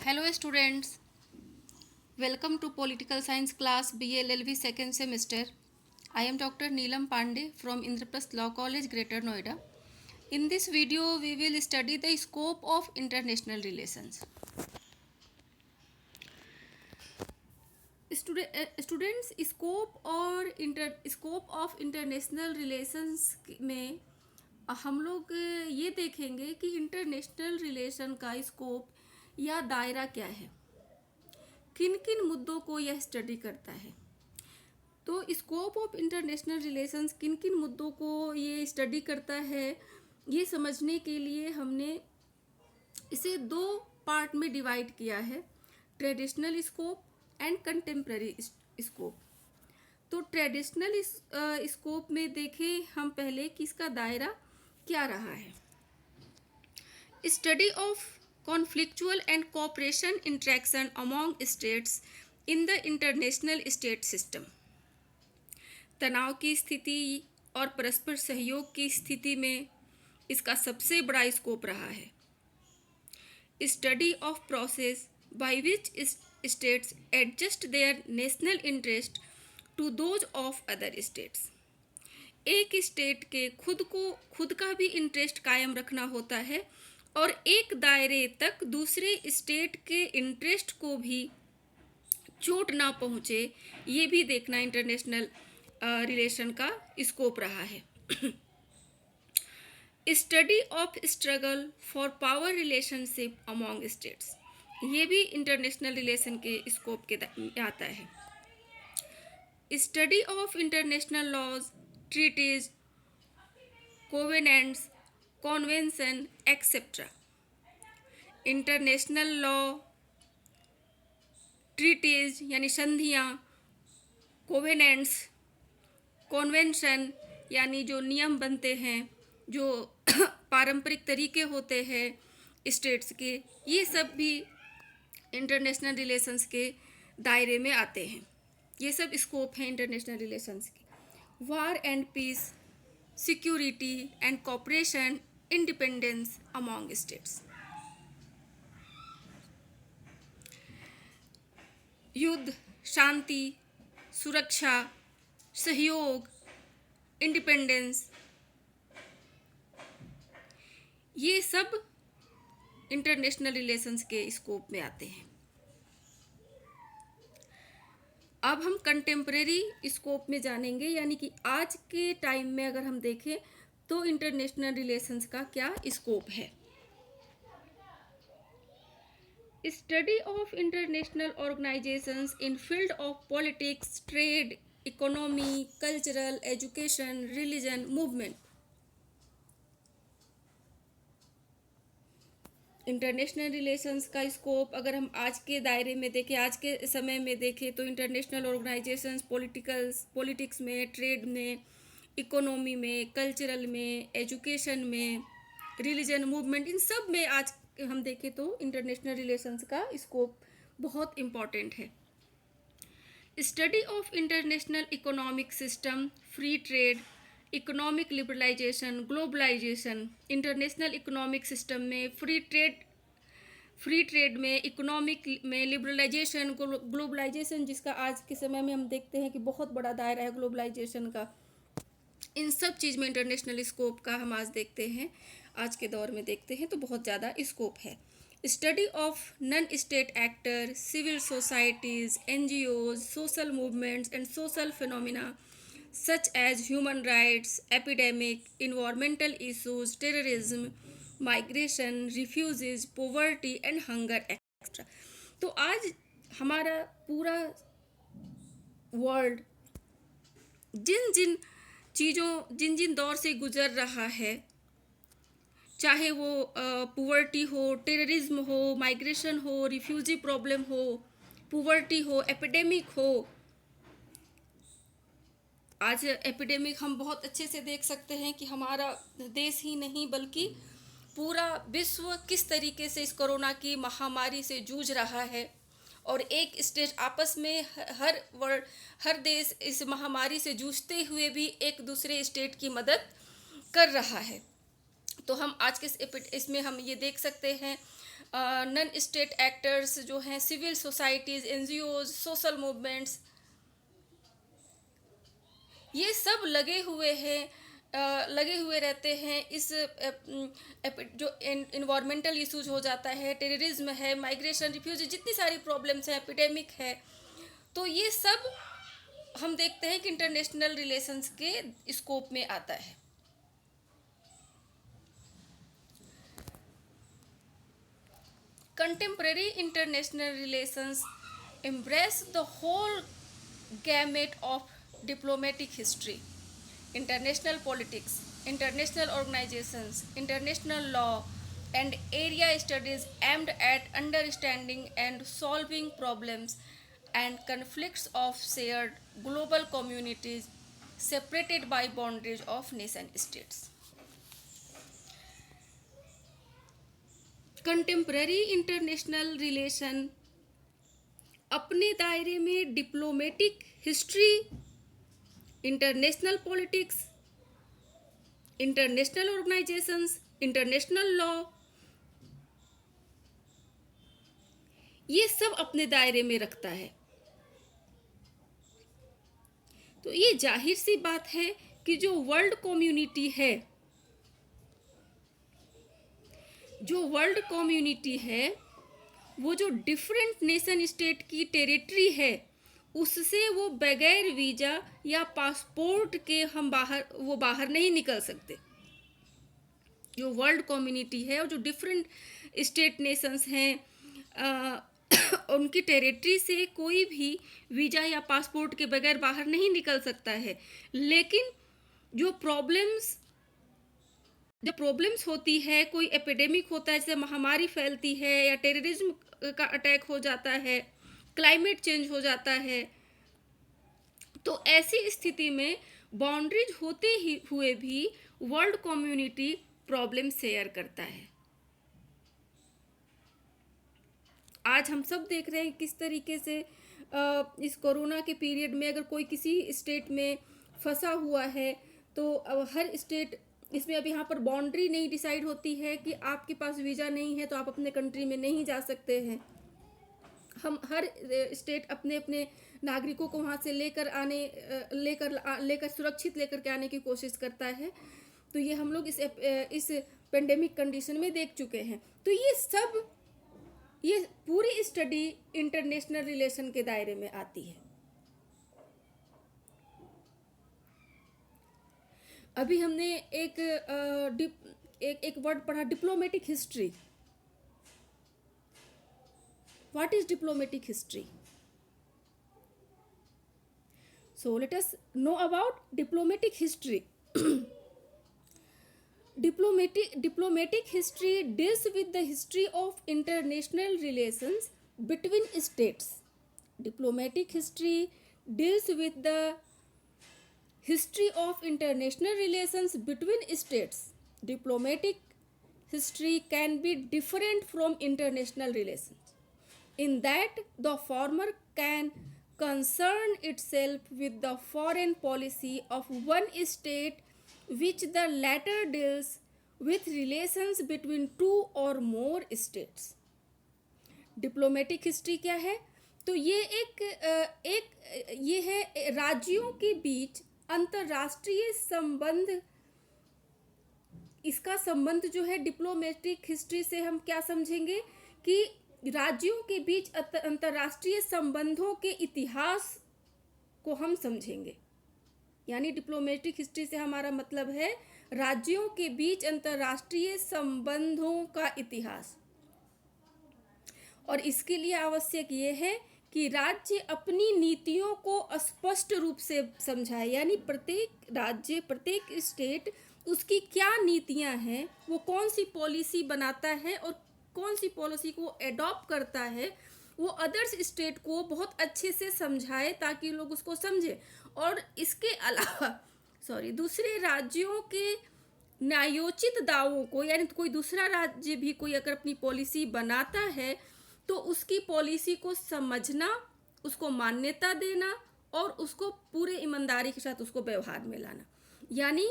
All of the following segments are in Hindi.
Hello students, welcome to Political Science class BLLV second semester. I am Dr. Neelam Pandey from Indraprasth Law College, Greater Noida. In this video, we will study the scope of international relations. Students, scope of international relations में हम लोग ये देखेंगे कि इंटरनेशनल रिलेशन का स्कोप या दायरा क्या है, किन किन मुद्दों को यह स्टडी करता है। तो स्कोप ऑफ इंटरनेशनल रिलेशंस किन किन मुद्दों को ये स्टडी करता है, ये समझने के लिए हमने इसे दो पार्ट में डिवाइड किया है, traditional scope and contemporary scope. तो ट्रेडिशनल स्कोप में देखें हम पहले कि इसका दायरा क्या रहा है। Study of conflictual and cooperation interaction among states in the international state system। तनाव की स्थिति और परस्पर सहयोग की स्थिति में इसका सबसे बड़ा स्कोप रहा है। Study of process by which states adjust their national interest to those of other states. एक स्टेट के खुद का भी इंटरेस्ट कायम रखना होता है और एक दायरे तक दूसरे स्टेट के इंटरेस्ट को भी चोट ना पहुँचे, ये भी देखना इंटरनेशनल रिलेशन का स्कोप रहा है। Study of struggle for power relationship among states, ये भी इंटरनेशनल रिलेशन के स्कोप के आता है। Study of international laws, treaties, covenants, convention etcetera. International law, treaties यानी संधियाँ, कोवेनेंट्स, कॉन्वेंशन यानी जो नियम बनते हैं, जो पारंपरिक तरीके होते हैं स्टेट्स के, ये सब भी इंटरनेशनल रिलेशंस के दायरे में आते हैं। ये सब स्कोप हैं इंटरनेशनल रिलेशंस के। War and peace, security and cooperation, independence among states. युद्ध, शांति, सुरक्षा, सहयोग, इंडिपेंडेंस, ये सब इंटरनेशनल रिलेशंस के स्कोप में आते हैं। अब हम कंटेम्प्रेरी स्कोप में जानेंगे, यानी कि आज के टाइम में अगर हम देखें तो इंटरनेशनल रिलेशंस का क्या स्कोप है। Study of international organisations in field of politics, trade, economy, cultural, education, religion, movement. International relations का स्कोप अगर हम आज के दायरे में देखें, आज के समय में देखें, तो इंटरनेशनल ऑर्गेनाइजेशंस पॉलिटिक्स में, ट्रेड में, इकोनॉमी में, कल्चरल में, एजुकेशन में, रिलीजन, मूवमेंट, इन सब में आज हम देखें तो इंटरनेशनल रिलेशंस का स्कोप बहुत इम्पॉर्टेंट है। Study of international economic system, free trade, economic liberalisation, globalisation. International economic system में फ्री ट्रेड में, इकोनॉमिक में लिबरलाइजेशन, ग्लोबलाइजेशन, जिसका आज के समय में हम देखते हैं कि बहुत बड़ा दायरा है ग्लोबलाइजेशन का। इन सब चीज़ में इंटरनेशनल स्कोप का हम आज देखते हैं, आज के दौर में देखते हैं तो बहुत ज़्यादा स्कोप है। Study of non state actor, civil societies, NGOs, social movements and social phenomena such as human rights, epidemic, environmental issues, terrorism, migration, refugees, poverty and hunger etc. तो आज हमारा पूरा वर्ल्ड जिन जिन दौर से गुजर रहा है, चाहे वो पुवर्टी हो, टेररिज्म हो, माइग्रेशन हो, रिफ्यूजी प्रॉब्लम हो, पुवर्टी हो, एपिडेमिक हो। आज एपिडेमिक हम बहुत अच्छे से देख सकते हैं कि हमारा देश ही नहीं बल्कि पूरा विश्व किस तरीके से इस कोरोना की महामारी से जूझ रहा है, और एक स्टेट आपस में हर देश इस महामारी से जूझते हुए भी एक दूसरे स्टेट की मदद कर रहा है। तो हम आज के इसमें हम ये देख सकते हैं नॉन स्टेट एक्टर्स जो हैं, civil societies, NGOs, social movements, ये सब लगे हुए हैं, लगे हुए रहते हैं इस जो इन्वायरमेंटल इश्यूज हो जाता है, टेररिज्म है, माइग्रेशन, रिफ्यूजी, जितनी सारी प्रॉब्लम्स हैं, एपिडेमिक है, तो ये सब हम देखते हैं कि इंटरनेशनल रिलेशंस के स्कोप में आता है। Contemporary international relations embrace the whole gamut of diplomatic history, international politics, international organizations, international law, and area studies aimed at understanding and solving problems and conflicts of shared global communities separated by boundaries of nation states. Contemporary international relation अपने दायरे में diplomatic history, international politics, international organisations, international law, ये सब अपने दायरे में रखता है। तो ये जाहिर सी बात है कि जो वर्ल्ड कम्युनिटी है, वो जो डिफरेंट नेशन स्टेट की टेरिटरी है, उससे वो बगैर वीज़ा या पासपोर्ट के वो बाहर नहीं निकल सकते। जो वर्ल्ड कम्युनिटी है और जो डिफरेंट स्टेट नेशंस हैं, उनकी टेरिटरी से कोई भी वीज़ा या पासपोर्ट के बगैर बाहर नहीं निकल सकता है। लेकिन जो प्रॉब्लम्स होती है, कोई एपिडेमिक होता है, जैसे महामारी फैलती है या टेररिज्म का अटैक हो जाता है, क्लाइमेट चेंज हो जाता है, तो ऐसी स्थिति में बाउंड्रीज होते ही हुए भी वर्ल्ड कम्युनिटी प्रॉब्लम शेयर करता है। आज हम सब देख रहे हैं किस तरीके से इस कोरोना के पीरियड में अगर कोई किसी स्टेट में फंसा हुआ है तो हर स्टेट इसमें अब यहाँ पर बाउंड्री नहीं डिसाइड होती है कि आपके पास वीज़ा नहीं है तो आप अपने कंट्री में नहीं जा सकते हैं। हम हर स्टेट अपने अपने नागरिकों को वहाँ से लेकर सुरक्षित लेकर के आने की कोशिश करता है। तो ये हम लोग इस पेंडेमिक कंडीशन में देख चुके हैं। तो ये पूरी स्टडी इंटरनेशनल रिलेशन के दायरे में आती है। अभी हमने एक वर्ड पढ़ा, diplomatic history. What is diplomatic history? So let us know about diplomatic history. Diplomatic history deals with the history of international relations between states. Diplomatic history deals with the history of international relations between states. Diplomatic history can be different from international relations in that the former can concern itself with the foreign policy of one state, which the latter deals with relations between two or more states. Diplomatic history क्या है? तो ये ये है राज्यों के बीच अंतर्राष्ट्रीय संबंध। इसका संबंध जो है डिप्लोमेटिक हिस्ट्री से हम क्या समझेंगे कि राज्यों के बीच अंतर्राष्ट्रीय संबंधों के इतिहास को हम समझेंगे। यानी डिप्लोमेटिक हिस्ट्री से हमारा मतलब है राज्यों के बीच अंतर्राष्ट्रीय संबंधों का इतिहास। और इसके लिए आवश्यक ये है कि राज्य अपनी नीतियों को स्पष्ट रूप से समझाए। यानी प्रत्येक राज्य, प्रत्येक स्टेट उसकी क्या नीतियां हैं, वो कौन सी पॉलिसी बनाता है और कौन सी पॉलिसी को एडॉप्ट करता है, वो अदर्स स्टेट को बहुत अच्छे से समझाए ताकि लोग उसको समझे। और इसके अलावा दूसरे राज्यों के न्यायोचित दावों को, यानी कोई दूसरा राज्य भी कोई अगर अपनी पॉलिसी बनाता है तो उसकी पॉलिसी को समझना, उसको मान्यता देना और उसको पूरे ईमानदारी के साथ उसको व्यवहार में लाना। यानी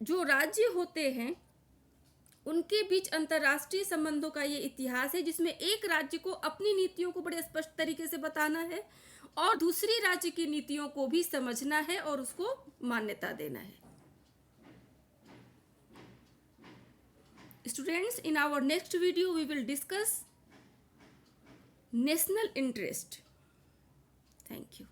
जो राज्य होते हैं उनके बीच अंतर्राष्ट्रीय संबंधों का ये इतिहास है, जिसमें एक राज्य को अपनी नीतियों को बड़े स्पष्ट तरीके से बताना है और दूसरी राज्य की नीतियों को भी समझना है और उसको मान्यता देना है। Students, in our next video we will discuss national interest. Thank you.